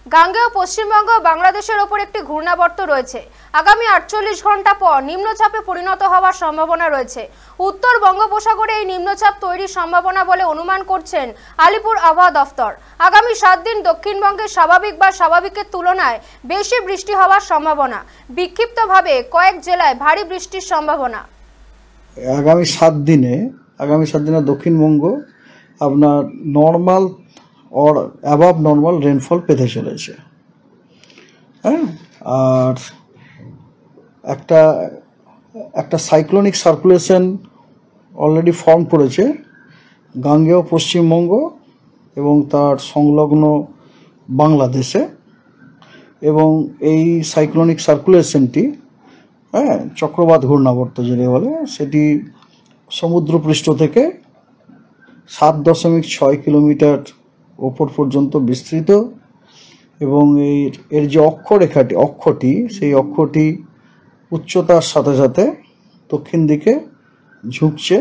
গাঙ্গেয় পশ্চিমবঙ্গ ও বাংলাদেশের ওপর একটি ঘূর্ণাবর্ত রয়েছে। আগামী 48 ঘন্টা পর নিম্নচাপে পরিণত হওয়ার সম্ভাবনা রয়েছে। উত্তর বঙ্গোপসাগরে এই নিম্নচাপ তৈরির সম্ভাবনা বলে অনুমান করছেন আলিপুর আবহাওয়া দফতর। আগামী 7 দিন দক্ষিণবঙ্গে স্বাভাবিক বা স্বাভাবিকের তুলনায় বেশি বৃষ্টি হওয়ার সম্ভাবনা। বিক্ষিপ্তভাবে কয়েক জেলায় ভারী বৃষ্টির সম্ভাবনা। আগামী 7 দিনে দক্ষিণবঙ্গ আপনার নর্মাল और অ্যাবাভ নর্মাল রেনফল পেতে চলেছে। হ্যাঁ, আর একটা সাইক্লোনিক সার্কুলেশন অলরেডি ফর্ম করেছে গাঙ্গেয় পশ্চিমবঙ্গ এবং তার সংলগ্ন বাংলাদেশে, এবং এই সাইক্লোনিক সার্কুলেশনটি চক্রবাত ঘূর্ণাবর্ত যেটা বলে, সেটি সমুদ্রপৃষ্ঠ থেকে 7.6 কিলোমিটার ওপর পর্যন্ত বিস্তৃত, এবং এর যে অক্ষটি সেই অক্ষটি উচ্চতার সাথে সাথে দক্ষিণ দিকে ঝুঁকছে।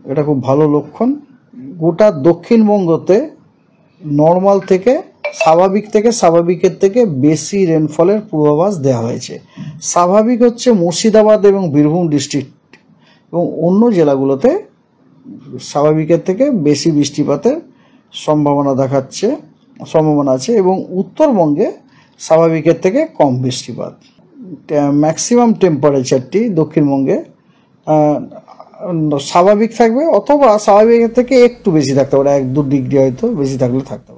এটা খুব ভালো লক্ষণ। গোটা দক্ষিণবঙ্গতে নর্মাল থেকে স্বাভাবিকের থেকে বেশি রেনফলের পূর্বাভাস দেওয়া হয়েছে। স্বাভাবিক হচ্ছে মুর্শিদাবাদ এবং বীরভূম ডিস্ট্রিক্ট, এবং অন্য জেলাগুলোতে স্বাভাবিকের থেকে বেশি বৃষ্টিপাতের সম্ভাবনা আছে, এবং উত্তরবঙ্গে স্বাভাবিকের থেকে কম বৃষ্টিপাত। ম্যাক্সিমাম টেম্পারেচারটি দক্ষিণবঙ্গে স্বাভাবিক থাকবে, অথবা স্বাভাবিকের থেকে একটু বেশি থাকতে পারে, 1-2 ডিগ্রি হয়তো বেশি থাকতে পারে।